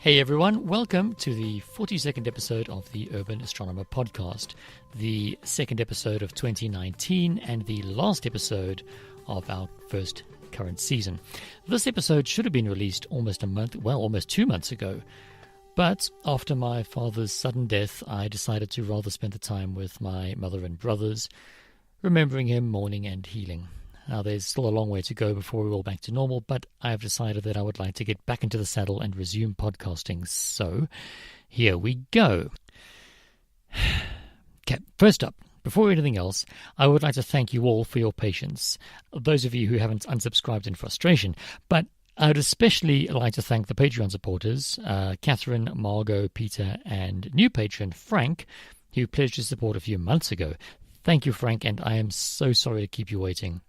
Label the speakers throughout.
Speaker 1: Hey everyone, welcome to the 42nd episode of the Urban Astronomer Podcast, the second episode of 2019 and the last episode of our first current season. This episode should have been released almost 2 months ago, but after my father's sudden death, I decided to rather spend the time with my mother and brothers, remembering him, mourning and healing. Now, there's still a long way to go before we're all back to normal, but I have decided that I would like to get back into the saddle and resume podcasting. So, here we go. Okay, first up, before anything else, I would like to thank you all for your patience. Those of you who haven't unsubscribed in frustration, but I would especially like to thank the Patreon supporters, Catherine, Margot, Peter, and new patron Frank, who pledged his support a few months ago. Thank you, Frank, and I am so sorry to keep you waiting.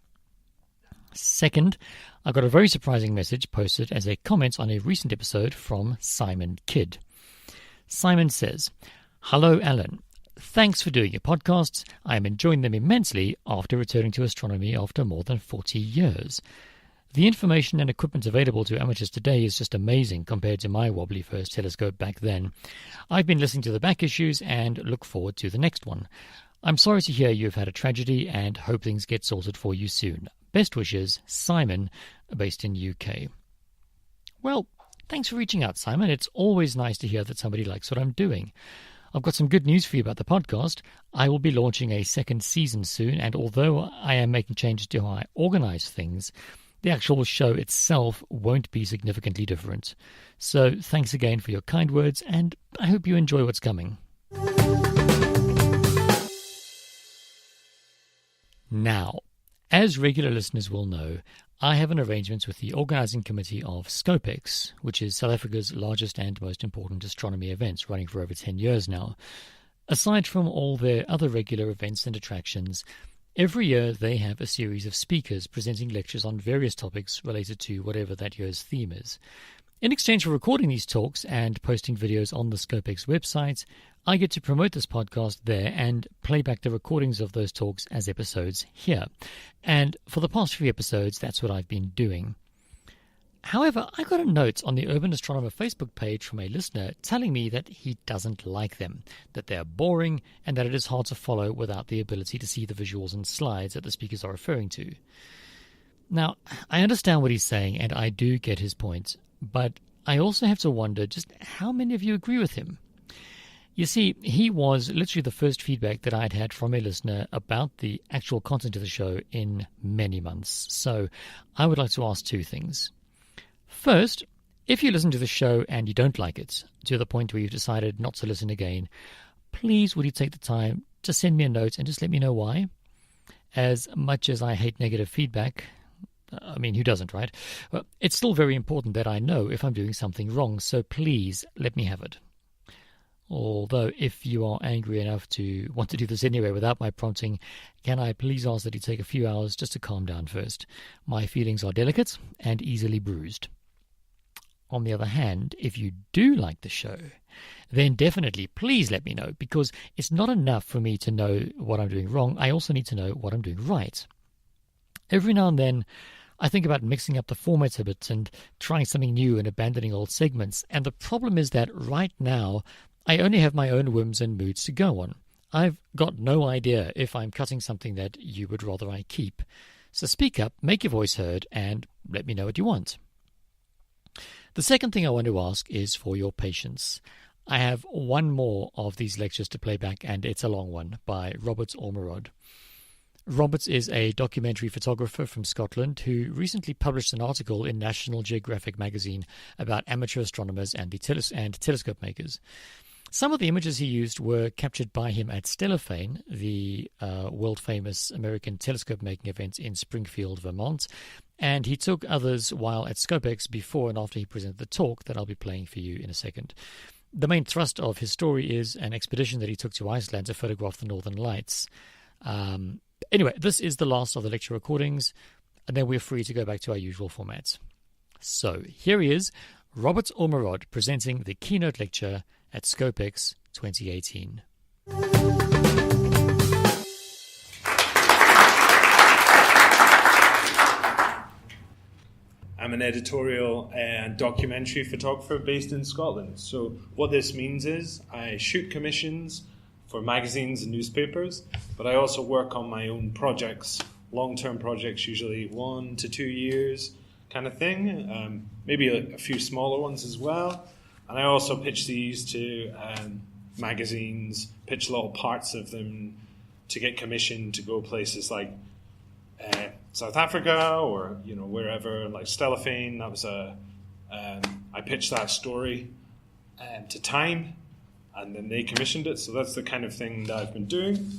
Speaker 1: Second, I got a very surprising message posted as a comment on a recent episode from Simon Kidd. Simon says, "Hello, Alan. Thanks for doing your podcasts. I am enjoying them immensely after returning to astronomy after more than 40 years. The information and equipment available to amateurs today is just amazing compared to my wobbly first telescope back then. I've been listening to the back issues and look forward to the next one. I'm sorry to hear you've had a tragedy and hope things get sorted for you soon. Best wishes, Simon, based in UK." Well, thanks for reaching out, Simon. It's always nice to hear that somebody likes what I'm doing. I've got some good news for you about the podcast. I will be launching a second season soon, and although I am making changes to how I organize things, the actual show itself won't be significantly different. So thanks again for your kind words, and I hope you enjoy what's coming. Now, as regular listeners will know, I have an arrangement with the organising committee of ScopeX, which is South Africa's largest and most important astronomy event, running for over 10 years now. Aside from all their other regular events and attractions, every year they have a series of speakers presenting lectures on various topics related to whatever that year's theme is. In exchange for recording these talks and posting videos on the ScopeX website, I get to promote this podcast there and play back the recordings of those talks as episodes here. And for the past few episodes, that's what I've been doing. However, I got a note on the Urban Astronomer Facebook page from a listener telling me that he doesn't like them, that they're boring, and that it is hard to follow without the ability to see the visuals and slides that the speakers are referring to. Now, I understand what he's saying, and I do get his point, but I also have to wonder just how many of you agree with him. You see, he was literally the first feedback that I'd had from a listener about the actual content of the show in many months. So I would like to ask two things. First, if you listen to the show and you don't like it, to the point where you've decided not to listen again, please would you take the time to send me a note and just let me know why? As much as I hate negative feedback, I mean, who doesn't, right? Well, it's still very important that I know if I'm doing something wrong, so please let me have it. Although, if you are angry enough to want to do this anyway without my prompting, can I please ask that you take a few hours just to calm down first? My feelings are delicate and easily bruised. On the other hand, if you do like the show, then definitely please let me know, because it's not enough for me to know what I'm doing wrong. I also need to know what I'm doing right. Every now and then, I think about mixing up the formats a bit and trying something new and abandoning old segments. And the problem is that right now, I only have my own whims and moods to go on. I've got no idea if I'm cutting something that you would rather I keep. So speak up, make your voice heard, and let me know what you want. The second thing I want to ask is for your patience. I have one more of these lectures to play back, and it's a long one, by Robert Ormerod. Roberts is a documentary photographer from Scotland who recently published an article in National Geographic magazine about amateur astronomers and telescope makers. Some of the images he used were captured by him at Stellarphane, the world-famous American telescope-making event in Springfield, Vermont, and he took others while at ScopeX before and after he presented the talk that I'll be playing for you in a second. The main thrust of his story is an expedition that he took to Iceland to photograph the Northern Lights. Anyway, this is the last of the lecture recordings, and then we're free to go back to our usual formats. So, here he is, Robert Ormerod, presenting the keynote lecture at ScopeX 2018.
Speaker 2: I'm an an editorial and documentary photographer based in Scotland. So what this means is I shoot commissions for magazines and newspapers, but I also work on my own projects, long-term projects, usually 1 to 2 years kind of thing, maybe a few smaller ones as well. And I also pitch these to magazines, pitch little parts of them to get commissioned to go places like South Africa or wherever, like Stellafane. That was I pitched that story to Time, and then they commissioned it. So that's the kind of thing that I've been doing.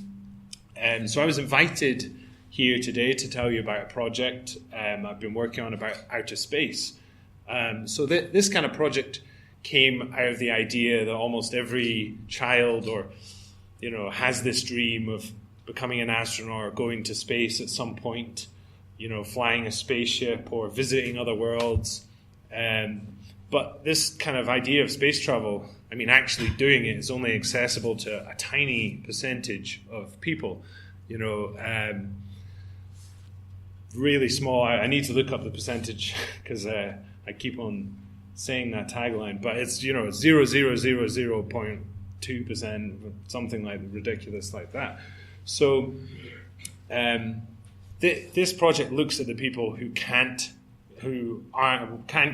Speaker 2: So I was invited here today to tell you about a project I've been working on about outer space. So this kind of project came out of the idea that almost every child has this dream of becoming an astronaut or going to space at some point, flying a spaceship or visiting other worlds. But this kind of idea of space travel, actually doing it is only accessible to a tiny percentage of people, really small. I need to look up the percentage because I keep on saying that tagline, but it's 0.2%, something like ridiculous like that. So this project looks at the people who can't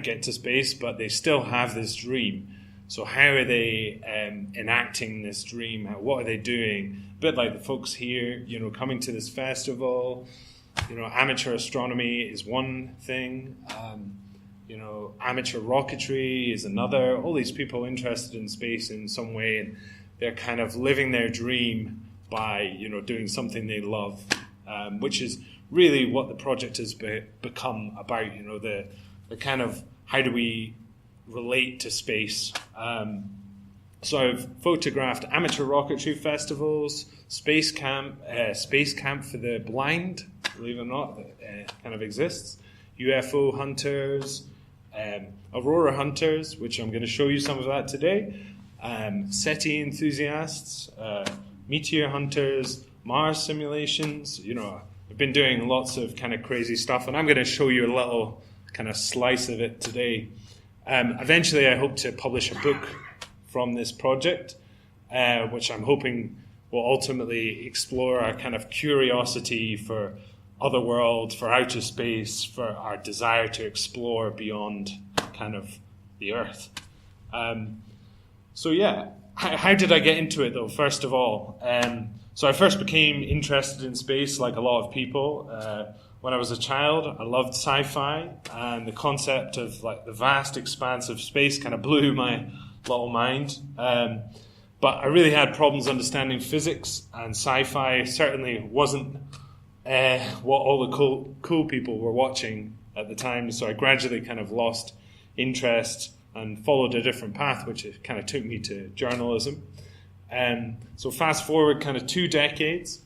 Speaker 2: get to space, but they still have this dream. So how are they enacting this dream? What are they doing? A bit like the folks here, coming to this festival. Amateur astronomy is one thing. Amateur rocketry is another. All these people interested in space in some way, and they're kind of living their dream by, doing something they love, which is really what the project has become about, the kind of how do we relate to space. So I've photographed amateur rocketry festivals, space camp for the blind, believe it or not, that kind of exists, UFO hunters, aurora hunters, which I'm going to show you some of that today, SETI enthusiasts, meteor hunters, Mars simulations. I've been doing lots of kind of crazy stuff, and I'm going to show you a little kind of slice of it today. Eventually, I hope to publish a book from this project, which I'm hoping will ultimately explore our kind of curiosity for other worlds, for outer space, for our desire to explore beyond kind of the Earth. So yeah, how did I get into it though, first of all? So I first became interested in space like a lot of people. When I was a child, I loved sci-fi, and the concept of like the vast expanse of space kind of blew my little mind. But I really had problems understanding physics, and sci-fi certainly wasn't what all the cool people were watching at the time. So I gradually kind of lost interest and followed a different path, which kind of took me to journalism. So fast forward kind of 2 decades,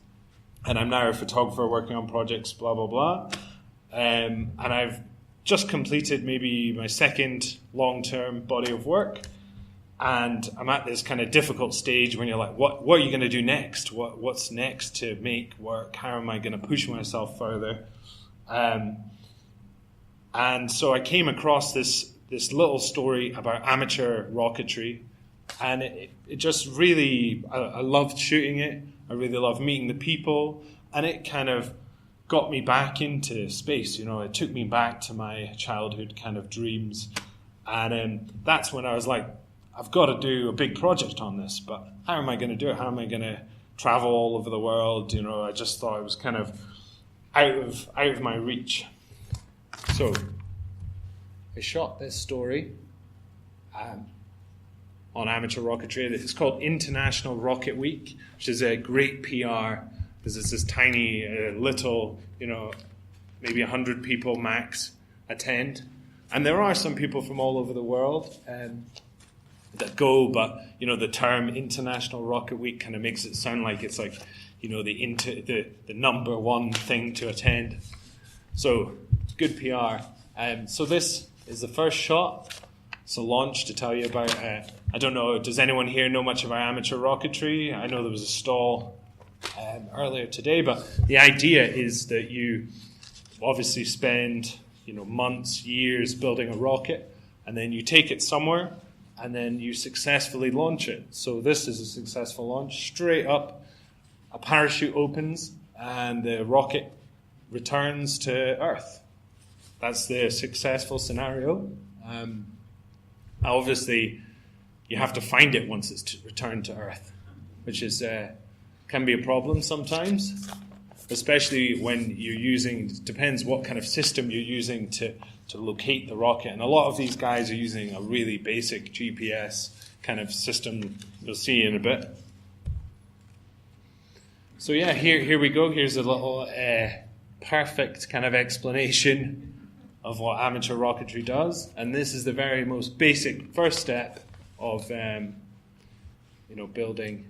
Speaker 2: and I'm now a photographer working on projects, blah, blah, blah. And I've just completed maybe my second long-term body of work. And I'm at this kind of difficult stage when you're like, what are you going to do next? What's next to make work? How am I going to push myself further? And so I came across this little story about amateur rocketry. And it just really, I loved shooting it. I really loved meeting the people. And it kind of got me back into space. It took me back to my childhood kind of dreams. And that's when I was like, I've got to do a big project on this, but how am I going to do it? How am I going to travel all over the world? I just thought it was kind of out of my reach. So I shot this story on amateur rocketry. It's called International Rocket Week, which is a great PR because it's this tiny little, maybe 100 people max attend. And there are some people from all over the world that go, but the term International Rocket Week kind of makes it sound like it's like the number one thing to attend. So it's good PR. So this is the first shot. It's a launch to tell you about. I don't know. Does anyone here know much about amateur rocketry? I know there was a stall earlier today, but the idea is that you obviously spend months, years building a rocket, and then you take it somewhere, and then you successfully launch it. So this is a successful launch. Straight up, a parachute opens, and the rocket returns to Earth. That's the successful scenario. Obviously, you have to find it once it's returned to Earth, which is can be a problem sometimes, especially when you're using, depends what kind of system you're using to locate the rocket. And a lot of these guys are using a really basic GPS kind of system you'll see in a bit. So yeah, here we go. Here's a little perfect kind of explanation of what amateur rocketry does. And this is the very most basic first step of building.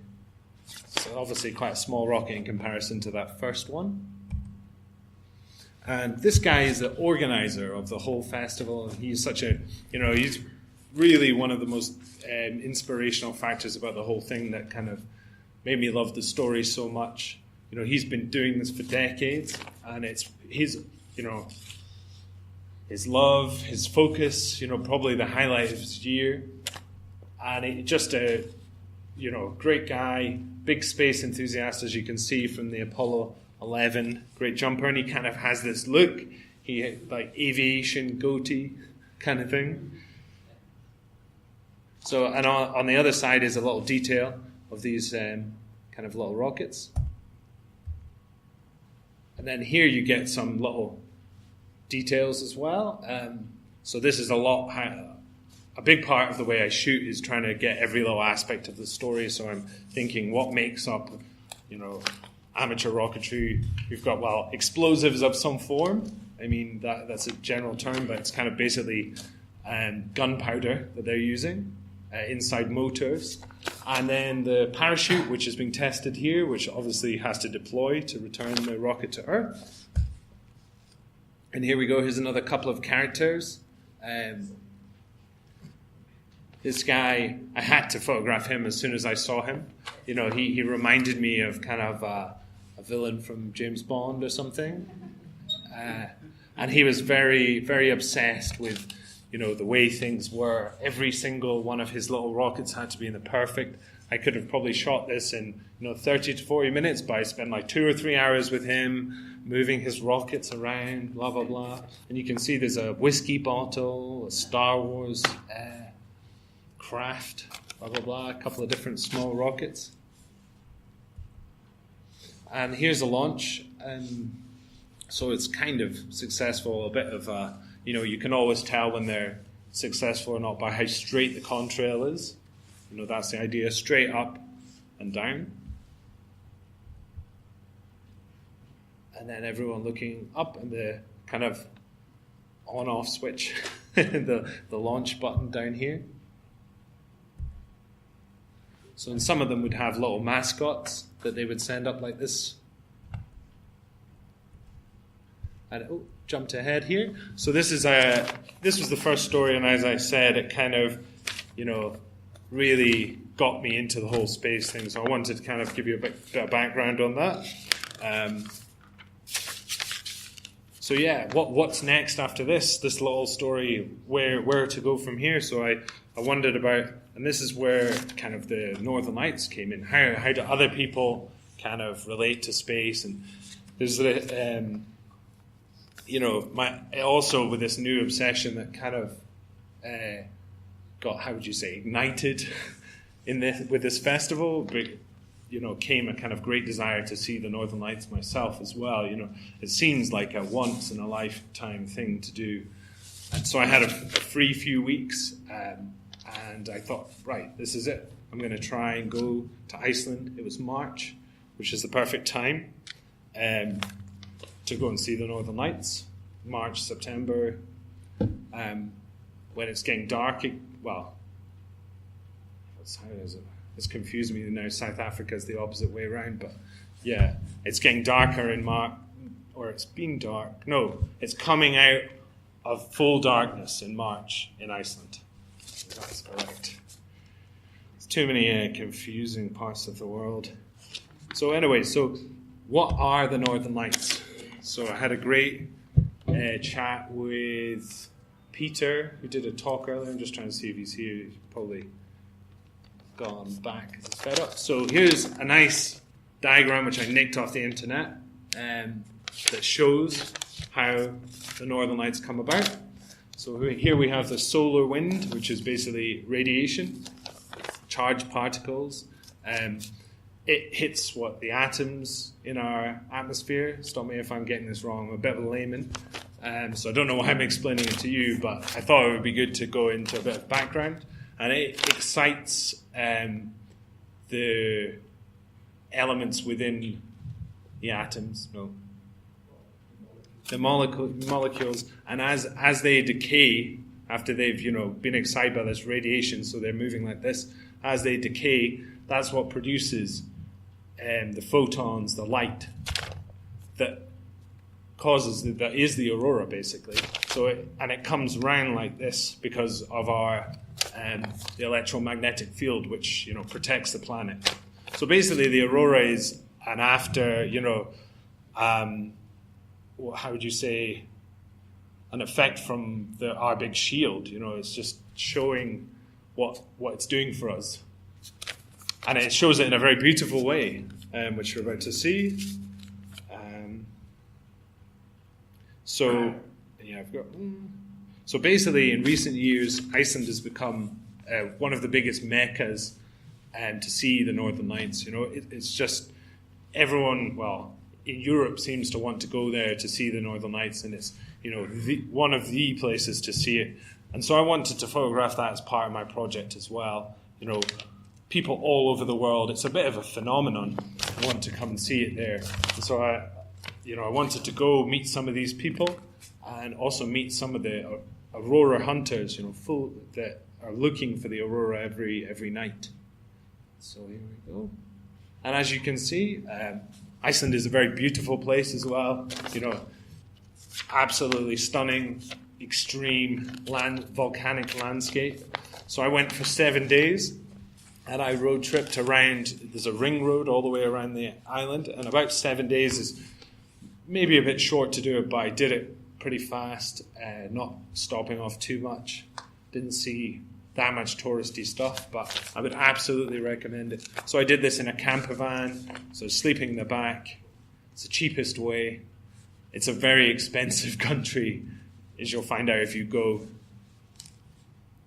Speaker 2: So obviously quite a small rocket in comparison to that first one. And this guy is the organizer of the whole festival. And he's such a, he's really one of the most inspirational factors about the whole thing that kind of made me love the story so much. He's been doing this for decades, and it's his love, his focus, probably the highlight of his year. And just a, great guy, big space enthusiast, as you can see from the Apollo 11, great jumper, and he kind of has this look, he like aviation goatee kind of thing. So, and on the other side is a little detail of these kind of little rockets. And then here you get some little details as well. So this is a big part of the way I shoot is trying to get every little aspect of the story. So I'm thinking what makes up, amateur rocketry. We've got, explosives of some form. I mean, that's a general term, but it's kind of basically gunpowder that they're using inside motors. And then the parachute, which is being tested here, which obviously has to deploy to return the rocket to Earth. And here we go. Here's another couple of characters. This guy, I had to photograph him as soon as I saw him. He reminded me of kind of a villain from James Bond or something. And he was very, very obsessed with, the way things were. Every single one of his little rockets had to be in the perfect. I could have probably shot this in, 30 to 40 minutes, but I spent like 2 or 3 hours with him, moving his rockets around, blah, blah, blah. And you can see there's a whiskey bottle, a Star Wars craft, blah, blah, blah, a couple of different small rockets. And here's a launch. So it's kind of successful, a bit of, you can always tell when they're successful or not by how straight the contrail is. That's the idea, straight up and down. And then everyone looking up and the kind of on-off switch, the launch button down here. So and some of them would have little mascots that they would send up like this. And jumped ahead here. So this was the first story, and as I said, it kind of, really got me into the whole space thing. So I wanted to kind of give you a bit of background on that. So yeah, what's next after this little story? Where to go from here? So I wondered about, and this is where kind of the Northern Lights came in. How do other people kind of relate to space? And there's also with this new obsession that kind of got, how would you say, ignited with this festival, came a kind of great desire to see the Northern Lights myself as well. It seems like a once in a lifetime thing to do. And so I had a free few weeks, and I thought, right, this is it. I'm going to try and go to Iceland. It was March, which is the perfect time to go and see the Northern Lights. March, September, when it's getting dark. It's confusing me now. South Africa is the opposite way around, but yeah, it's getting darker in March, or it's been dark. No, it's coming out of full darkness in March in Iceland. That's correct. There's too many confusing parts of the world. So anyway, so what are the Northern Lights? So I had a great chat with Peter, who did a talk earlier. I'm just trying to see if he's here. He's probably gone back because he's fed up. So here's a nice diagram which I nicked off the internet that shows how the Northern Lights come about. So here we have the solar wind, which is basically radiation, charged particles. It hits the atoms in our atmosphere. Stop me if I'm getting this wrong. I'm a bit of a layman, so I don't know why I'm explaining it to you, but I thought it would be good to go into a bit of background. And it excites the elements within the atoms, the molecules, and as they decay, after they've been excited by this radiation, so they're moving like this, as they decay, that's what produces the photons, the light that is the aurora, basically. So it comes around like this because of our the electromagnetic field, which protects the planet. So basically, the aurora is an after how would you say, an effect from our big shield. It's just showing what it's doing for us. And it shows it in a very beautiful way, which you're about to see. So basically, in recent years, Iceland has become one of the biggest meccas to see the Northern Lights. It's just everyone, in Europe seems to want to go there to see the Northern Lights, and it's one of the places to see it. And so I wanted to photograph that as part of my project as well. People all over the world, it's a bit of a phenomenon. I want to come and see it there. And so I wanted to go meet some of these people and also meet some of the aurora hunters, that are looking for the aurora every night. So here we go. And as you can see, Iceland is a very beautiful place as well. Absolutely stunning, extreme volcanic landscape. So I went for 7 days, and I road tripped around. There's a ring road all the way around the island, and about 7 days is maybe a bit short to do it, but I did it pretty fast, not stopping off too much. Didn't see that much touristy stuff, but I would absolutely recommend it. So I did this in a camper van, so sleeping in the back. It's the cheapest way. It's a very expensive country, as you'll find out if you go.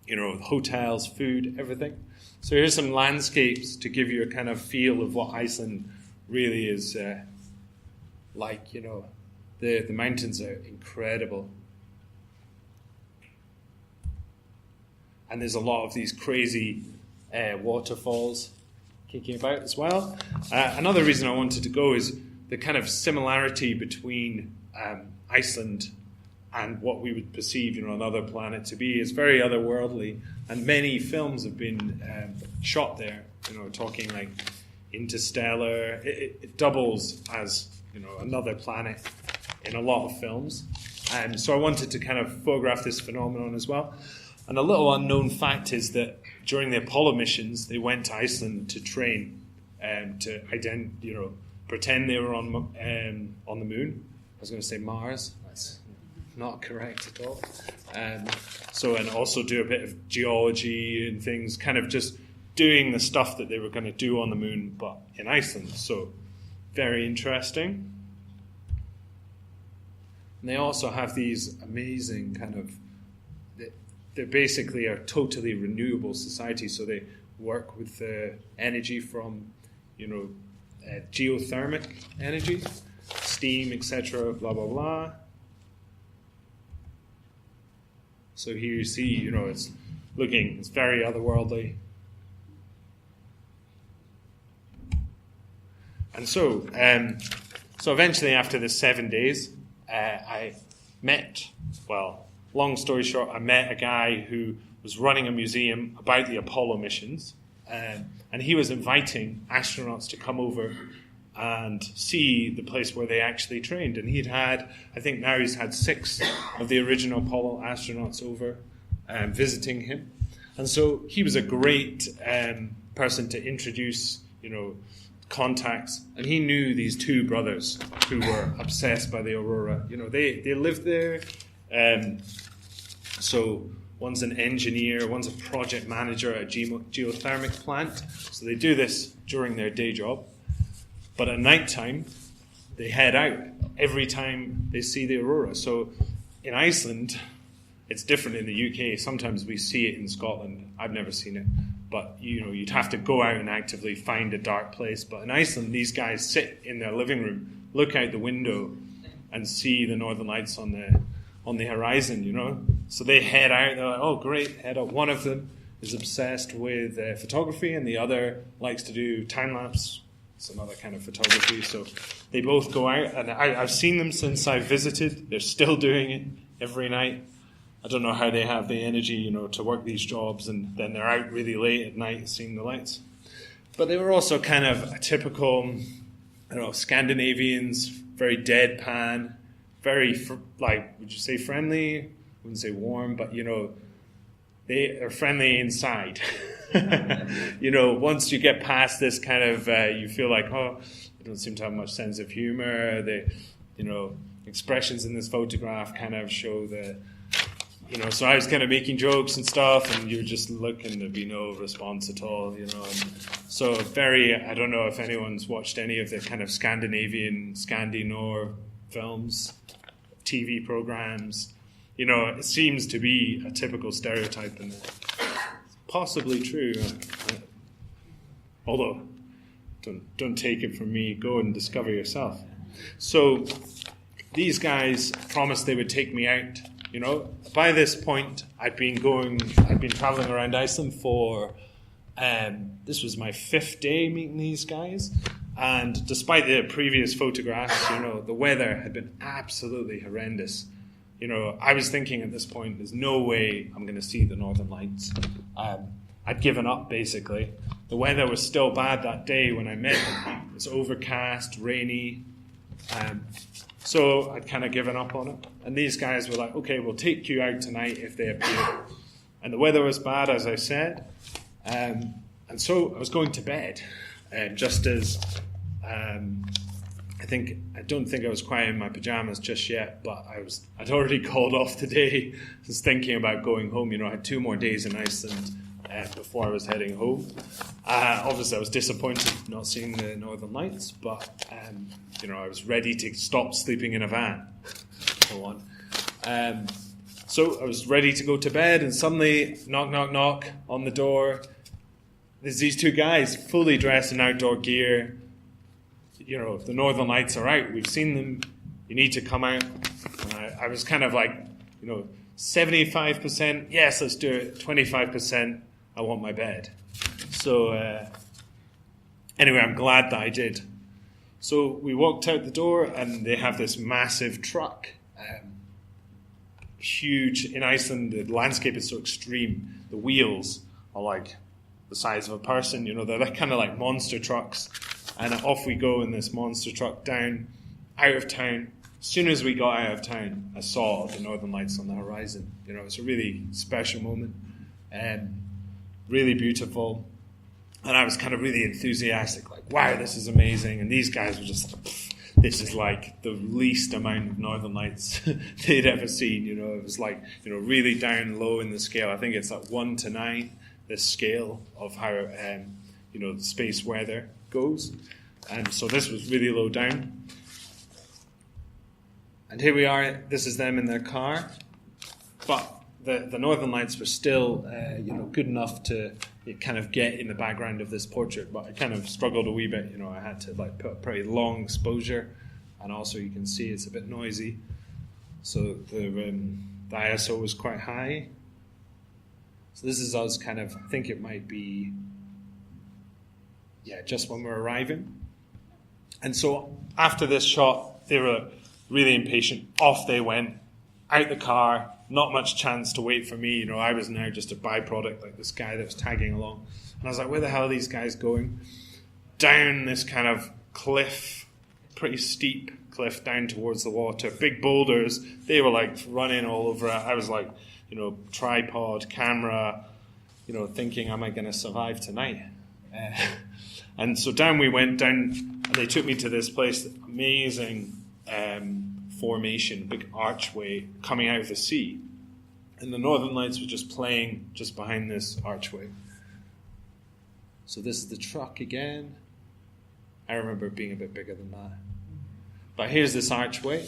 Speaker 2: Hotels, food, everything. So here's some landscapes to give you a kind of feel of what Iceland really is like. The mountains are incredible. And there's a lot of these crazy waterfalls kicking about as well. Another reason I wanted to go is the kind of similarity between Iceland and what we would perceive, another planet to be. Is very otherworldly, and many films have been shot there. Talking like Interstellar, it doubles as another planet in a lot of films. So I wanted to kind of photograph this phenomenon as well. And a little unknown fact is that during the Apollo missions, they went to Iceland to train, to pretend they were on the moon. I was going to say Mars. That's not correct at all. And also do a bit of geology and things, kind of just doing the stuff that they were going to do on the moon, but in Iceland. So very interesting. And they also have these amazing kind of, they basically are totally renewable society. So they work with the energy from, geothermic energy, steam, etc., blah, blah, blah. So here you see, it's very otherworldly. And so eventually after the 7 days, I met, long story short, I met a guy who was running a museum about the Apollo missions, and he was inviting astronauts to come over and see the place where they actually trained. And I think now he's had 6 of the original Apollo astronauts over visiting him. And so he was a great person to introduce, contacts, and he knew these two brothers who were obsessed by the aurora. They lived there. So one's an engineer, one's a project manager at a geothermal plant. So they do this during their day job. But at night time, they head out every time they see the aurora. So in Iceland, it's different in the UK. Sometimes we see it in Scotland. I've never seen it. But, you'd have to go out and actively find a dark place. But in Iceland, these guys sit in their living room, look out the window, and see the northern lights on the horizon, So they head out. They're like, oh, great, head out. One of them is obsessed with photography, and the other likes to do time-lapse. It's another kind of photography. So they both go out, and I've seen them since I visited. They're still doing it every night. I don't know how they have the energy, to work these jobs, and then they're out really late at night seeing the lights. But they were also kind of a typical, Scandinavians, very deadpan, very, would you say friendly? I wouldn't say warm, but, they are friendly inside. Once you get past this kind of, you feel like, they don't seem to have much sense of humor. They, expressions in this photograph kind of show the, so I was kind of making jokes and stuff, and you would just look and there'd be no response at all, And so I don't know if anyone's watched any of the kind of Scandinavian, Scandinor films, TV programs. It seems to be a typical stereotype, and possibly true. Although, don't take it from me. Go and discover yourself. So these guys promised they would take me out. By this point, I'd been traveling around Iceland for, this was my 5th day meeting these guys. And despite the previous photographs, the weather had been absolutely horrendous. I was thinking at this point, there's no way I'm going to see the Northern Lights. I'd given up, basically. The weather was still bad that day when I met them. It was overcast, rainy. So I'd kind of given up on it. And these guys were like, okay, we'll take you out tonight if they appear. And the weather was bad, as I said. And so I was going to bed. Just as, I don't think I was quite in my pajamas just yet, but I'd already called off the day. I was thinking about going home. I had 2 more days in Iceland before I was heading home. Obviously, I was disappointed not seeing the Northern Lights, but I was ready to stop sleeping in a van, for one. So I was ready to go to bed, and suddenly, knock, knock, knock on the door. There's these 2 guys fully dressed in outdoor gear. The Northern Lights are out. We've seen them. You need to come out. And I was kind of like, 75%, yes, let's do it. 25%, I want my bed. So anyway, I'm glad that I did. So we walked out the door, and they have this massive truck. Huge. In Iceland, the landscape is so extreme. The wheels are like the size of a person. They're kind of like monster trucks. And off we go in this monster truck out of town. As soon as we got out of town, I saw the Northern Lights on the horizon. It's a really special moment, and really beautiful. And I was kind of really enthusiastic, like, wow, this is amazing. And these guys were just like, this is like the least amount of Northern Lights they'd ever seen. It was like, really down low in the scale. I think it's like 1 to 9, this scale of how, the space weather goes. And so this was really low down. And here we are. This is them in their car. But the Northern Lights were still, good enough to kind of get in the background of this portrait. But I kind of struggled a wee bit. I had to put a pretty long exposure, and also you can see it's a bit noisy. So the ISO was quite high. So this is us kind of. I think it might be, just when we're arriving. And so after this shot, they were really impatient. Off they went, out the car. Not much chance to wait for me. I was now just a byproduct, like this guy that was tagging along. And I was like, where the hell are these guys going? Down this kind of cliff, pretty steep cliff down towards the water. Big boulders. They were like running all over it. I was like, tripod, camera, thinking, am I going to survive tonight? And so down we went down, and they took me to this place, amazing formation, big archway coming out of the sea. And the Northern Lights were just playing just behind this archway. So this is the truck again. I remember it being a bit bigger than that. But here's this archway,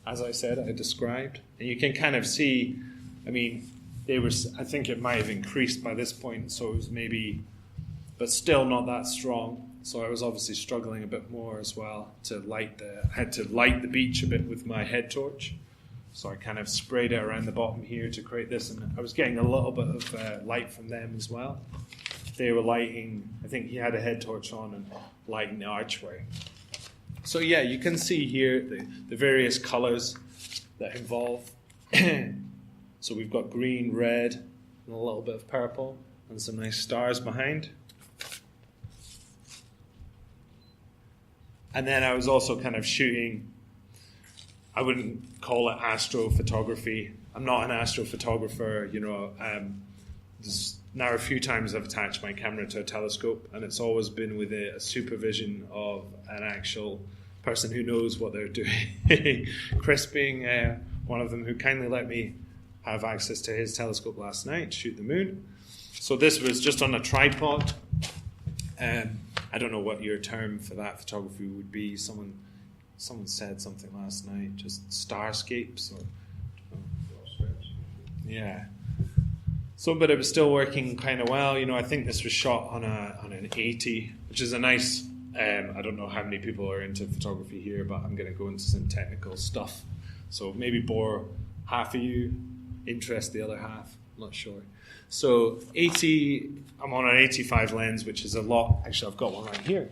Speaker 2: as I said, I described. And you can kind of see, I mean, I think it might have increased by this point, so it was maybe, but still not that strong. So I was obviously struggling a bit more as well I had to light the beach a bit with my head torch. So I kind of sprayed it around the bottom here to create this, and I was getting a little bit of light from them as well. They were lighting, I think he had a head torch on and lighting the archway. So yeah, you can see here the various colours that involve. So we've got green, red, and a little bit of purple, and some nice stars behind. And then I was also kind of shooting, I wouldn't call it astrophotography. I'm not an astrophotographer, there's now a few times I've attached my camera to a telescope, and it's always been with a supervision of an actual person who knows what they're doing. Chris being one of them, who kindly let me have access to his telescope last night to shoot the moon. So this was just on a tripod. I don't know what your term for that photography would be. Someone said something last night, just starscapes or yeah. So, but it was still working kind of well. I think this was shot on an 80, which is a nice. I don't know how many people are into photography here, but I'm going to go into some technical stuff. So maybe bore half of you, interest the other half. I'm not sure. So 80, I'm on an 85 lens, which is a lot. Actually, I've got one right here.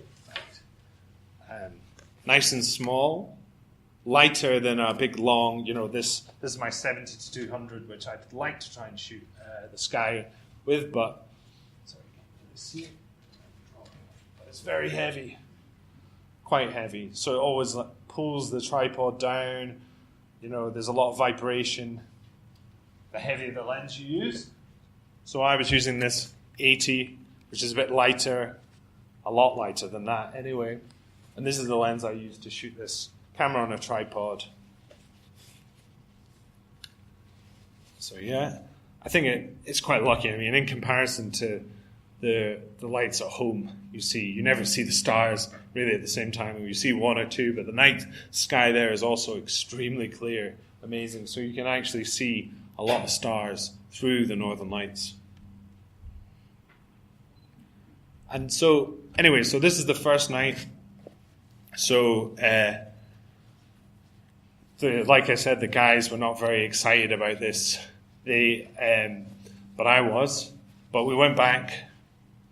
Speaker 2: Nice and small, lighter than a big long. This is my 70 to 200, which I'd like to try and shoot the sky with, but sorry, can't really see it. But it's very heavy, quite heavy. So it always pulls the tripod down. There's a lot of vibration. The heavier the lens you use. So I was using this 80, which is a bit lighter, a lot lighter than that anyway. And this is the lens I used to shoot this camera on a tripod. So yeah, I think it's quite lucky. I mean, in comparison to the lights at home, you never see the stars really at the same time. You see one or two, but the night sky there is also extremely clear, amazing. So you can actually see a lot of stars through the Northern Lights. And so, anyway, so this is the first night. So, like I said, the guys were not very excited about this. But I was. But we went back,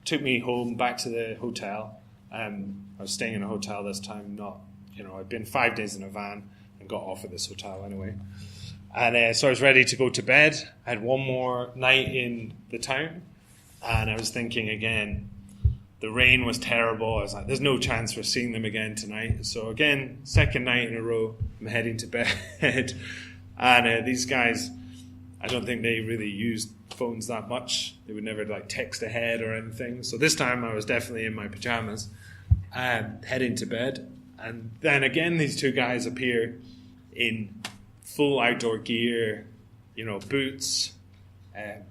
Speaker 2: took me home, back to the hotel. I was staying in a hotel this time, I'd been 5 days in a van and got off at this hotel anyway. And so I was ready to go to bed. I had one more night in the town, and I was thinking again, the rain was terrible. I was like, there's no chance for seeing them again tonight. So again, second night in a row, I'm heading to bed. And these guys, I don't think they really used phones that much. They would never text ahead or anything. So this time I was definitely in my pajamas and heading to bed. And then again, these two guys appear in full outdoor gear, boots,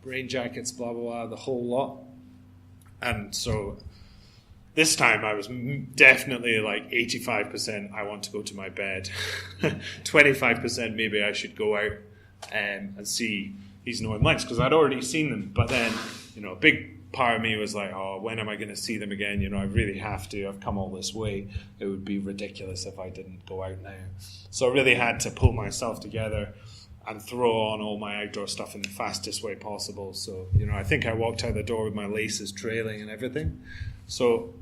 Speaker 2: rain jackets, blah, blah, blah, the whole lot. And so this time I was definitely 85% I want to go to my bed. 25% maybe I should go out and see these Northern Lights, because I'd already seen them. But then, a big part of me was like, oh, when am I going to see them again? I really have to. I've come all this way. It would be ridiculous if I didn't go out now. So I really had to pull myself together and throw on all my outdoor stuff in the fastest way possible. So, I think I walked out the door with my laces trailing and everything. So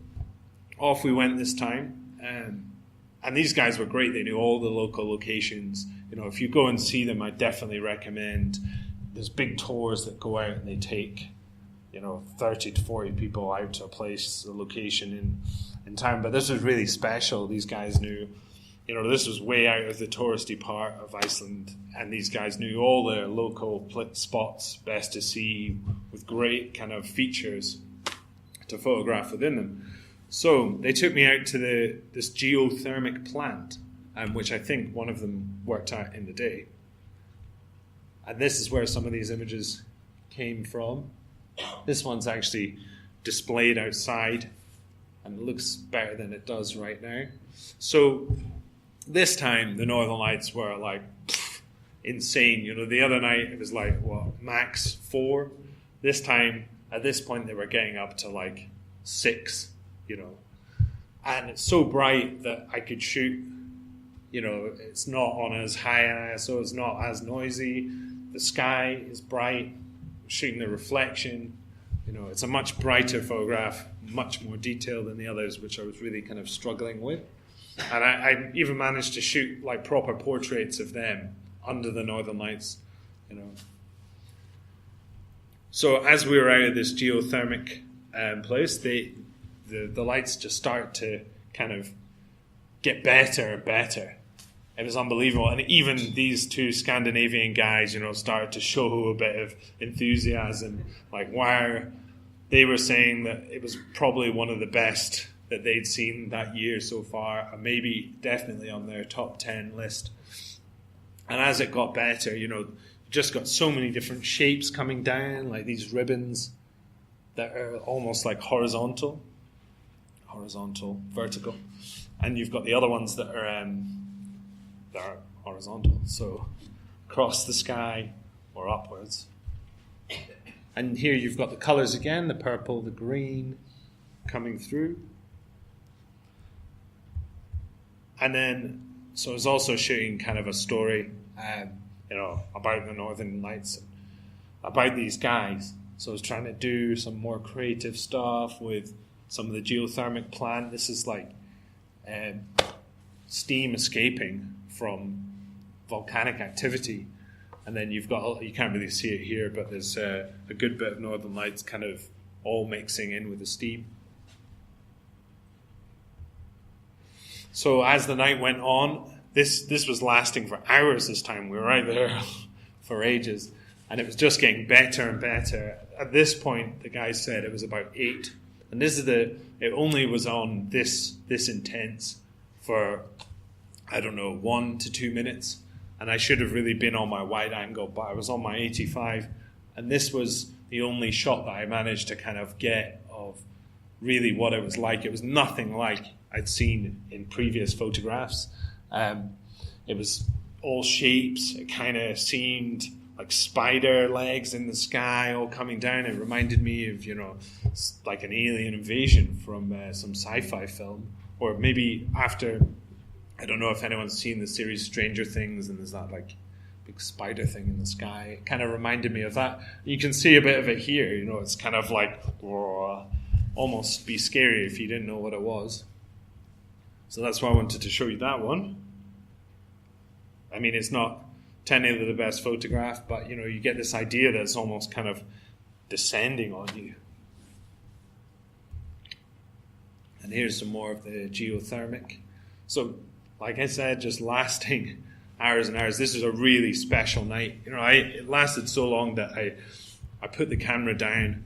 Speaker 2: off we went this time. And these guys were great. They knew all the local locations. If you go and see them, I definitely recommend. There's big tours that go out and they take, 30 to 40 people out to a place, a location in town. But this was really special. These guys knew, this was way out of the touristy part of Iceland. And these guys knew all the local spots best to see with great kind of features to photograph within them. So they took me out to this geothermic plant, which I think one of them worked at in the day. And this is where some of these images came from. This one's actually displayed outside and it looks better than it does right now. So this time the Northern Lights were like insane. The other night it was like, max 4. This time, at this point, they were getting up to like 6, And it's so bright that I could shoot, it's not on as high an ISO, it's not as noisy. The sky is bright, shooting the reflection. It's a much brighter photograph, much more detailed than the others, which I was really kind of struggling with. And I even managed to shoot like proper portraits of them under the Northern Lights, So as we were out of this geothermic place, the lights just start to kind of get better and better. It was unbelievable. And even these 2 Scandinavian guys, started to show a bit of enthusiasm. Like, they were saying that it was probably one of the best that they'd seen that year so far, and maybe definitely on their top 10 list. And as it got better, you just got so many different shapes coming down, like these ribbons that are almost like horizontal, vertical. And you've got the other ones that are horizontal, so across the sky or upwards. And here you've got the colours again, the purple, the green coming through. And then, so I was also shooting kind of a story, about the Northern Lights, about these guys. So I was trying to do some more creative stuff with some of the geothermic plant. This is like steam escaping from volcanic activity. And then you can't really see it here, but there's a good bit of Northern Lights kind of all mixing in with the steam. So as the night went on, this was lasting for hours this time. We were out there for ages, and it was just getting better and better. At this point, the guy said it was about 8. And it only was on this intense for, 1 to 2 minutes. And I should have really been on my wide angle, but I was on my 85. And this was the only shot that I managed to kind of get of really what it was like. It was nothing like I'd seen in previous photographs. It was all shapes. It kind of seemed like spider legs in the sky all coming down. It reminded me of, like an alien invasion from some sci-fi film. Or maybe after, I don't know if anyone's seen the series Stranger Things, and there's that like big spider thing in the sky. It kind of reminded me of that. You can see a bit of it here. It's kind of like, almost be scary if you didn't know what it was. So that's why I wanted to show you that one. I mean, it's not technically the best photograph, but, you get this idea that it's almost kind of descending on you. And here's some more of the geothermic. So, like I said, just lasting hours and hours. This was a really special night. It lasted so long that I put the camera down,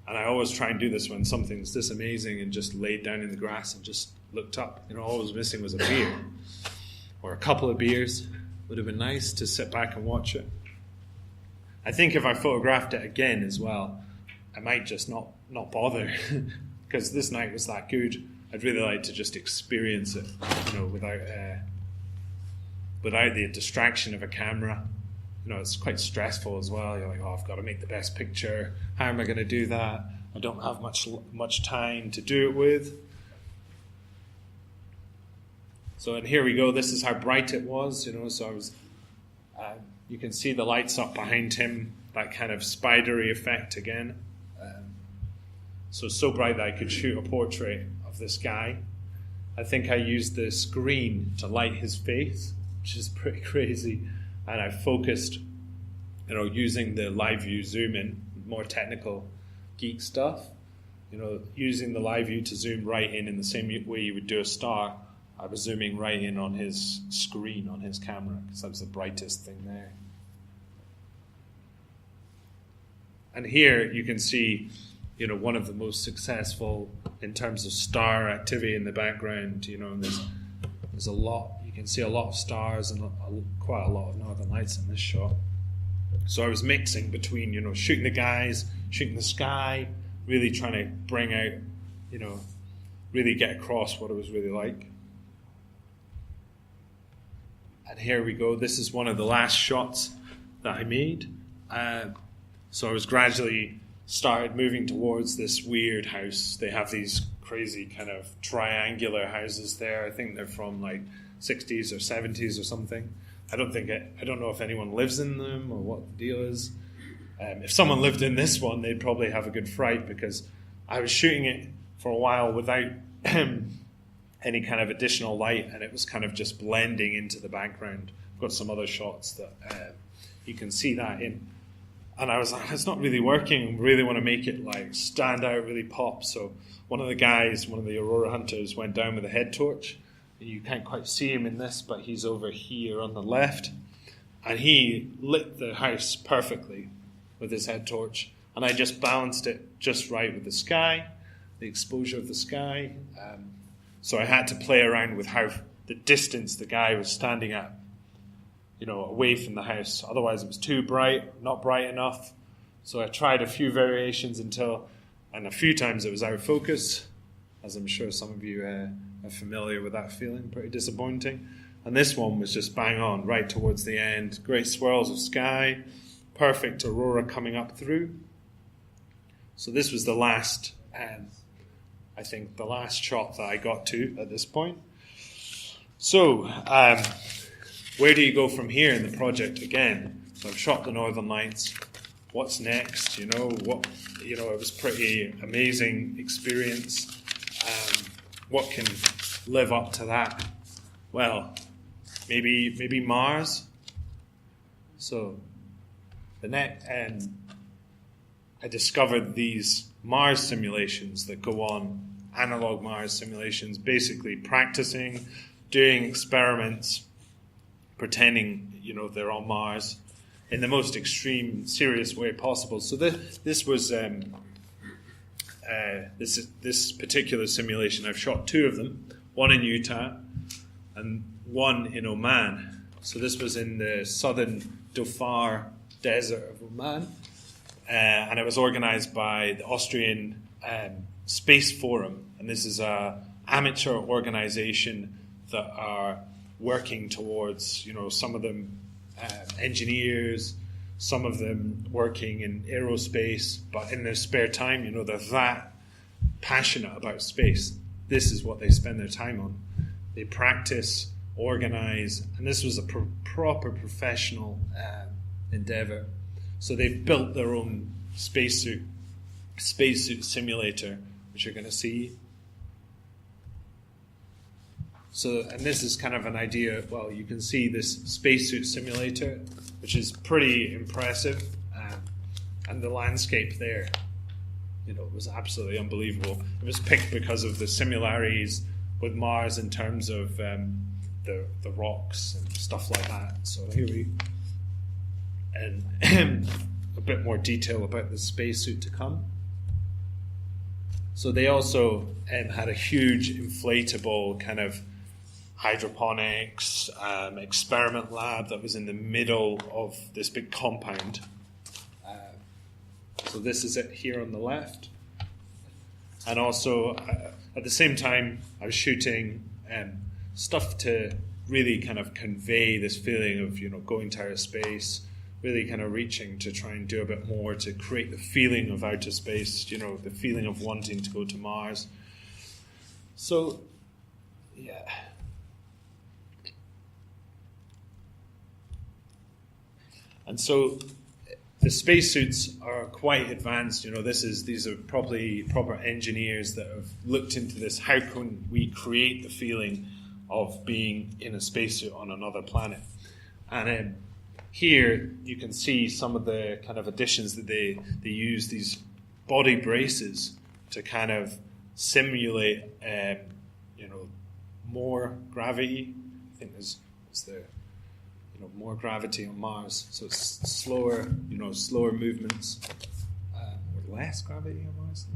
Speaker 2: and I always try and do this when something's this amazing, and just laid down in the grass and just looked up. All I was missing was a beer or a couple of beers. Would have been nice to sit back and watch it. I think if I photographed it again as well, I might just not bother because this night was that good. I'd really like to just experience it, without the distraction of a camera. It's quite stressful as well. You're like, I've got to make the best picture. How am I going to do that? I don't have much time to do it with. So, and here we go. This is how bright it was, So I was, you can see the lights up behind him, that kind of spidery effect again. So bright that I could shoot a portrait of this guy. I think I used the screen to light his face, which is pretty crazy. And I focused, using the live view zoom in, more technical geek stuff. Using the live view to zoom right in the same way you would do a star. I was zooming right in on his screen, on his camera, because that was the brightest thing there. And here you can see one of the most successful in terms of star activity in the background. And there's a lot. You can see a lot of stars and quite a lot of northern lights in this shot. So I was mixing between, shooting the guys, shooting the sky, really trying to bring out, really get across what it was really like. And here we go. This is one of the last shots that I made. So I was gradually started moving towards this weird house. They have these crazy kind of triangular houses there. I think they're from like 60s or 70s or something. I don't know if anyone lives in them or what the deal is. If someone lived in this one, they'd probably have a good fright, because I was shooting it for a while without any kind of additional light, and it was kind of just blending into the background. I've got some other shots that you can see that in. And I was like, it's not really working. I really want to make it like stand out, really pop. So one of the Aurora hunters, went down with a head torch. You can't quite see him in this, but he's over here on the left. And he lit the house perfectly with his head torch. And I just balanced it just right with the sky, the exposure of the sky. So I had to play around with how the distance the guy was standing at, away from the house. Otherwise it was too bright, not bright enough. So I tried a few variations and a few times it was out of focus, as I'm sure some of you are familiar with that feeling. Pretty disappointing. And this one was just bang on, right towards the end. Great swirls of sky, perfect aurora coming up through. So this was the last, I think, the last shot that I got to at this point. So, where do you go from here in the project again? So I've shot the Northern Lights. What's next? It was pretty amazing experience. What can live up to that? Well, maybe Mars. So I discovered these Mars simulations that go on, analog Mars simulations, basically practicing, doing experiments, pretending, they're on Mars in the most extreme, serious way possible. So this was this particular simulation. I've shot two of them, one in Utah and one in Oman. So this was in the southern Dhofar desert of Oman, and it was organized by the Austrian Space Forum, and this is an amateur organization that are working towards, some of them engineers, some of them working in aerospace, but in their spare time, they're that passionate about space. This is what they spend their time on. They practice, organize, and this was a proper professional endeavor. So they've built their own spacesuit simulator, which you're going to see. So, and this is kind of an idea. Well, you can see this spacesuit simulator, which is pretty impressive, and the landscape there, was absolutely unbelievable. It was picked because of the similarities with Mars in terms of the rocks and stuff like that. So here we, and a bit more detail about the spacesuit to come. So they also had a huge inflatable kind of hydroponics experiment lab that was in the middle of this big compound. So this is it here on the left. And also at the same time I was shooting stuff to really kind of convey this feeling of going to outer space, really kind of reaching to try and do a bit more to create the feeling of outer space, the feeling of wanting to go to Mars. So, yeah. And so the spacesuits are quite advanced. These are probably proper engineers that have looked into this. How can we create the feeling of being in a spacesuit on another planet? And here you can see some of the kind of additions that they use, these body braces to kind of simulate, more gravity. I think there's more gravity on Mars, so it's slower movements, or less gravity on Mars?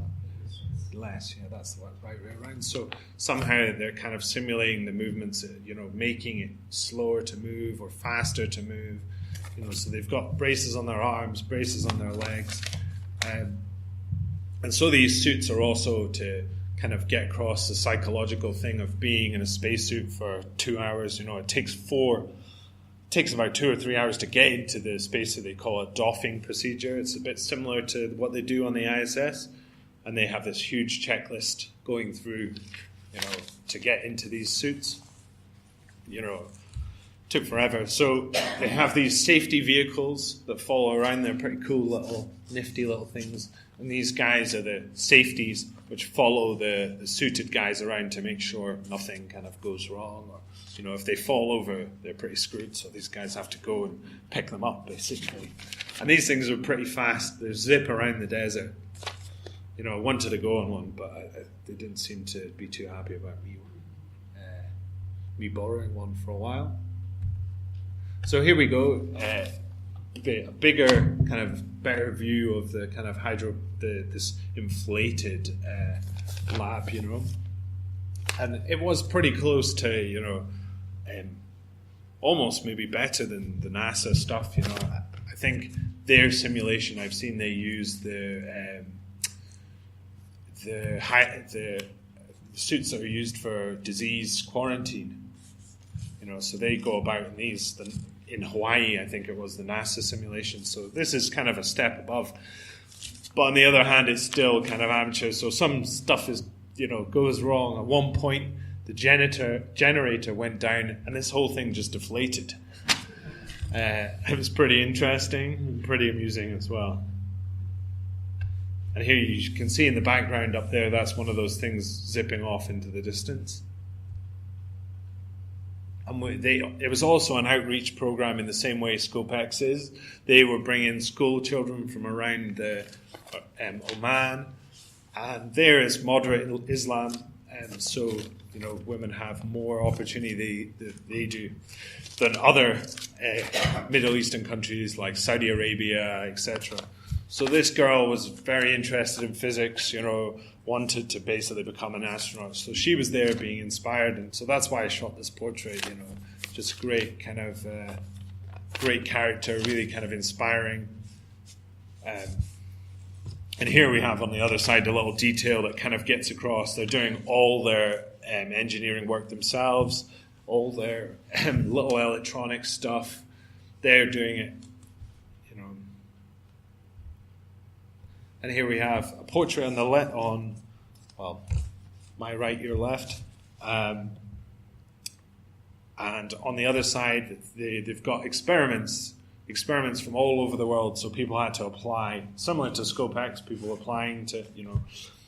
Speaker 2: Less, yeah, that's the right way around. So somehow they're kind of simulating the movements, making it slower to move or faster to move. So they've got braces on their arms, braces on their legs. And so these suits are also to kind of get across the psychological thing of being in a spacesuit for 2 hours. It takes about 2 or 3 hours to get into the spacesuit. They call it doffing procedure. It's a bit similar to what they do on the ISS. And they have this huge checklist going through, to get into these suits. Took forever. So they have these safety vehicles that follow around. They're pretty cool nifty little things. And these guys are the safeties which follow the suited guys around to make sure nothing kind of goes wrong. Or, if they fall over, they're pretty screwed. So these guys have to go and pick them up, basically. And these things are pretty fast. They zip around the desert. I wanted to go on one, but they didn't seem to be too happy about me borrowing one for a while. So here we go, a bigger, kind of better view of the kind of this inflated lab, And it was pretty close to, almost maybe better than the NASA stuff, I think their simulation, I've seen they use the suits that are used for disease quarantine. So they go about in these. In Hawaii, I think it was the NASA simulation. So this is kind of a step above. But on the other hand, it's still kind of amateur. So some stuff goes wrong. At one point, the generator went down, and this whole thing just deflated. It was pretty interesting and pretty amusing as well. And here you can see in the background up there, that's one of those things zipping off into the distance. And it was also an outreach program in the same way ScopeX is. They were bringing school children from around Oman, and there is moderate Islam, and so women have more opportunity they do than other Middle Eastern countries like Saudi Arabia, etc. So this girl was very interested in physics, wanted to basically become an astronaut. So she was there being inspired, and so that's why I shot this portrait, just great kind of, great character, really kind of inspiring. And here we have on the other side a little detail that kind of gets across. They're doing all their engineering work themselves, all their little electronic stuff. They're doing it. And here we have a portrait on the left, my right, your left. And on the other side, they've got experiments from all over the world. So people had to apply, similar to ScopeX, people applying to,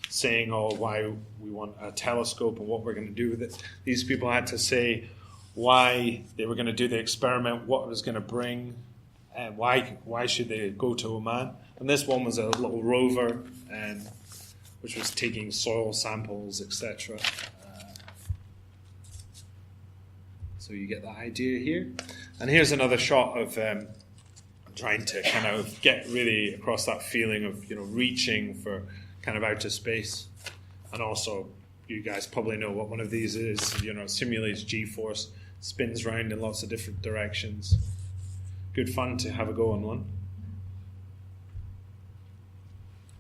Speaker 2: saying, why we want a telescope and what we're going to do with it. These people had to say why they were going to do the experiment, what it was going to bring, and why should they go to Oman. And this one was a little rover, which was taking soil samples, etc. So you get the idea here. And here's another shot of trying to kind of get really across that feeling of, reaching for kind of outer space. And also, you guys probably know what one of these is. Simulates G-force, spins around in lots of different directions. Good fun to have a go on one.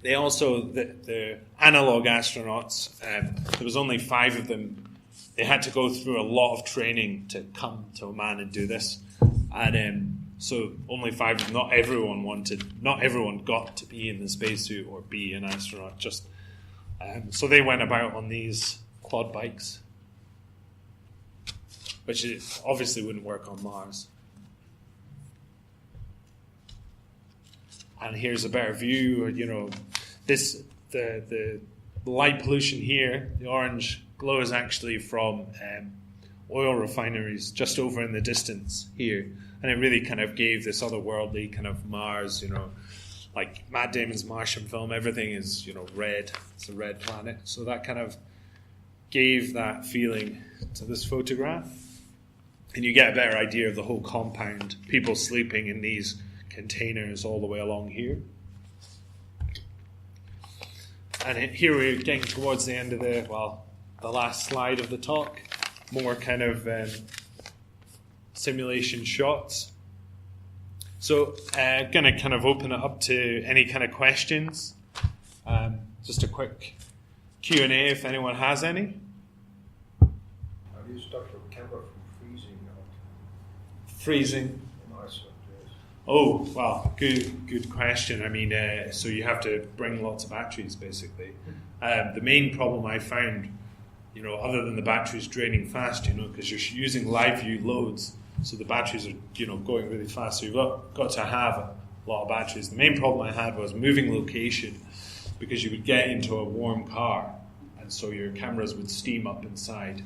Speaker 2: They also, the analog astronauts, there was only 5 of them. They had to go through a lot of training to come to Oman and do this. And so only 5 of them, not everyone got to be in the spacesuit or be an astronaut. So they went about on these quad bikes, which obviously wouldn't work on Mars. And here's a better view. The light pollution here, the orange glow, is actually from oil refineries just over in the distance here, and it really kind of gave this otherworldly kind of Mars. Like Matt Damon's Martian film, everything is red. It's a red planet, so that kind of gave that feeling to this photograph, and you get a better idea of the whole compound. People sleeping in these containers all the way along here. Here we're getting towards the end of the last slide of the talk. More kind of simulation shots. So I'm going to kind of open it up to any kind of questions. Just a quick Q&A if anyone has any.
Speaker 3: How do you stop your camera from freezing out?
Speaker 2: Freezing?
Speaker 3: In Iceland, yes.
Speaker 2: Oh, well, good question. I mean, so you have to bring lots of batteries, basically. The main problem I found, other than the batteries draining fast, because you're using live view loads, so the batteries are, going really fast. So you've got to have a lot of batteries. The main problem I had was moving location, because you would get into a warm car, and so your cameras would steam up inside.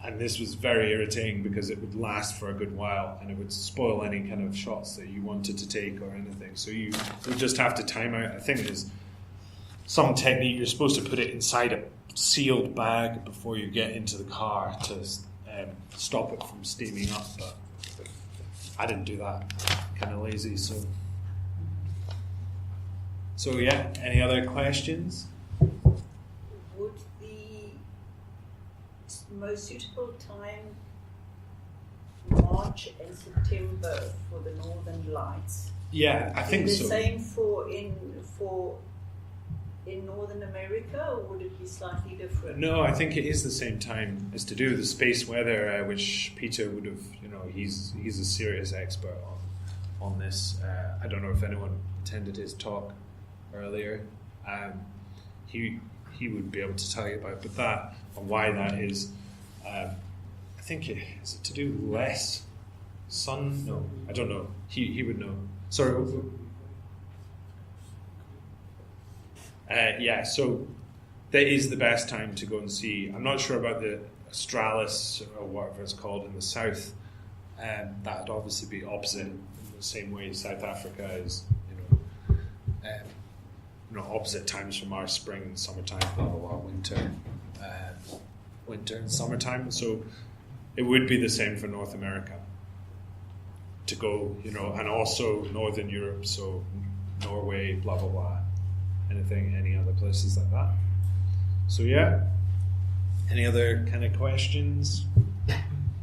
Speaker 2: And this was very irritating because it would last for a good while and it would spoil any kind of shots that you wanted to take or anything. So you would just have to time out. I think there's some technique. You're supposed to put it inside a sealed bag before you get into the car to stop it from steaming up. But I didn't do that. Kind of lazy. So yeah, any other questions?
Speaker 4: Would the most suitable time March and September for the Northern Lights?
Speaker 2: Yeah, I think so.
Speaker 4: The same for in Northern America, or would it be slightly different?
Speaker 2: No, I think it is the same time. It's to do with the space weather, which Peter would have. He's a serious expert on this. I don't know if anyone attended his talk earlier. He would be able to tell you about, but that and why that is. I think is it to do with less sun? No, I don't know. He would know. Sorry. Yeah, so that is the best time to go and see. I'm not sure about the Australis or whatever it's called in the south. That'd obviously be opposite in the same way South Africa is, opposite times from our spring and summertime, blah blah blah, winter and summertime. So it would be the same for North America to go, and also Northern Europe, so Norway, blah blah blah. Any other places like that. So yeah, any other kind of questions?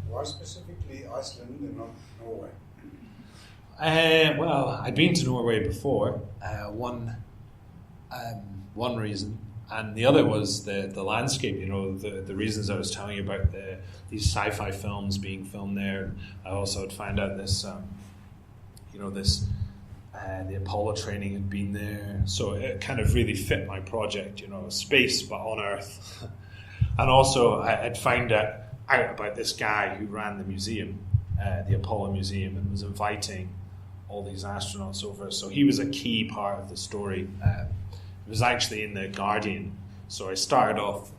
Speaker 3: Why specifically Iceland and not Norway?
Speaker 2: Well, I'd been to Norway before. One reason, and the other was the landscape. The reasons I was telling you about these sci-fi films being filmed there. I also had found out this, the Apollo training had been there, so it kind of really fit my project, space but on Earth. And also I'd found out about this guy who ran the museum, the Apollo Museum, and was inviting all these astronauts over, so he was a key part of the story. It was actually in The Guardian, so I started off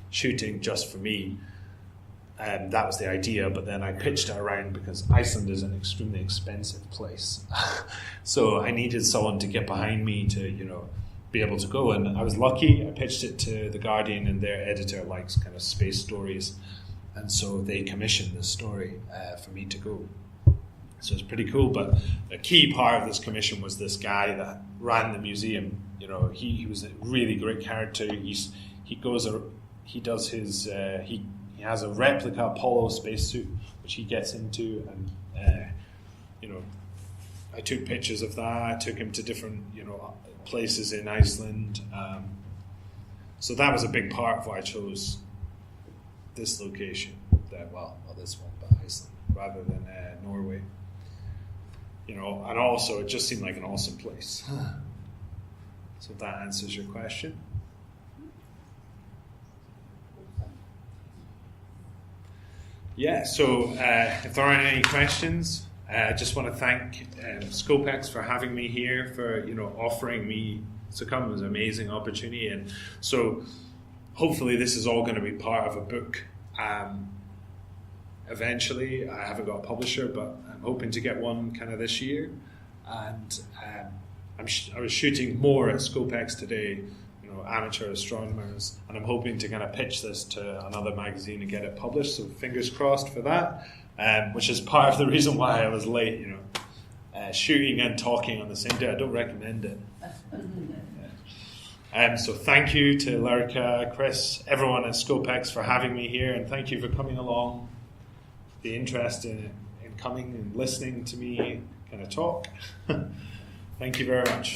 Speaker 2: shooting just for me. That was the idea, but then I pitched it around because Iceland is an extremely expensive place. So I needed someone to get behind me to, be able to go. And I was lucky. I pitched it to The Guardian, and their editor likes kind of space stories. And so they commissioned this story for me to go. So it's pretty cool. But a key part of this commission was this guy that ran the museum. He was a really great character. He has a replica Apollo spacesuit, which he gets into, and I took pictures of that. I took him to different, places in Iceland. So that was a big part of why I chose this location. Not this one, but Iceland, rather than Norway. And also it just seemed like an awesome place. So if that answers your question. Yeah, so if there aren't any questions, I just want to thank ScopeX for having me here, for offering me to come. It was an amazing opportunity, and so hopefully this is all going to be part of a book. Eventually, I haven't got a publisher, but I'm hoping to get one kind of this year. And I was shooting more at ScopeX today. Amateur astronomers, and I'm hoping to kind of pitch this to another magazine and get it published, so fingers crossed for that, which is part of the reason why I was late, shooting and talking on the same day. I don't recommend it. So thank you to Lerica, Chris, everyone at ScopeX for having me here, and thank you for coming along, the interest in coming and listening to me kind of talk. Thank you very much.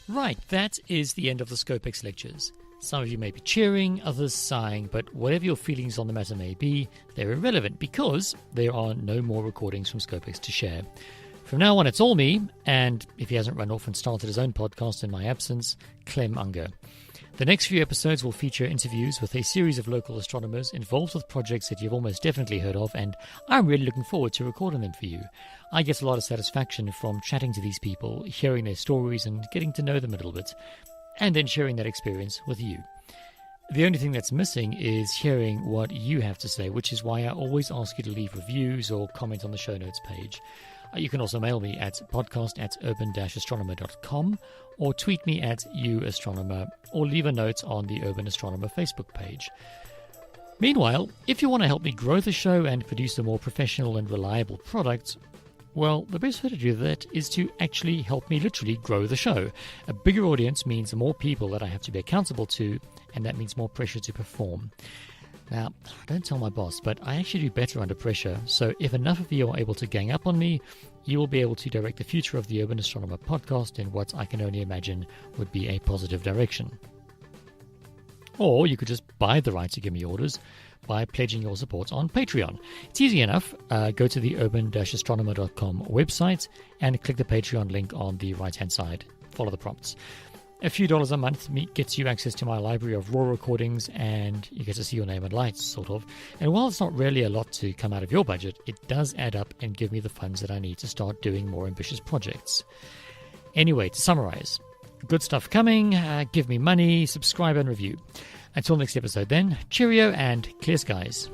Speaker 1: Right, that is the end of the ScopeX lectures. Some of you may be cheering, others sighing, but whatever your feelings on the matter may be, they're irrelevant because there are no more recordings from ScopeX to share. From now on, it's all me, and if he hasn't run off and started his own podcast in my absence, Clem Unger. The next few episodes will feature interviews with a series of local astronomers involved with projects that you've almost definitely heard of, and I'm really looking forward to recording them for you. I get a lot of satisfaction from chatting to these people, hearing their stories and getting to know them a little bit, and then sharing that experience with you. The only thing that's missing is hearing what you have to say, which is why I always ask you to leave reviews or comment on the show notes page. You can also mail me at podcast@urban-astronomer.com or tweet me at @uastronomer or leave a note on the Urban Astronomer Facebook page. Meanwhile, if you want to help me grow the show and produce a more professional and reliable product, well, the best way to do that is to actually help me literally grow the show. A bigger audience means more people that I have to be accountable to, and that means more pressure to perform. Now, don't tell my boss, but I actually do better under pressure, so if enough of you are able to gang up on me, you will be able to direct the future of the Urban Astronomer podcast in what I can only imagine would be a positive direction. Or you could just buy the right to give me orders by pledging your support on Patreon. It's easy enough. Go to the urban-astronomer.com website and click the Patreon link on the right-hand side. Follow the prompts. A few dollars a month gets you access to my library of raw recordings, and you get to see your name and lights, sort of. And while it's not really a lot to come out of your budget, it does add up and give me the funds that I need to start doing more ambitious projects. Anyway, to summarize, good stuff coming, give me money, subscribe and review. Until next episode then, cheerio and clear skies.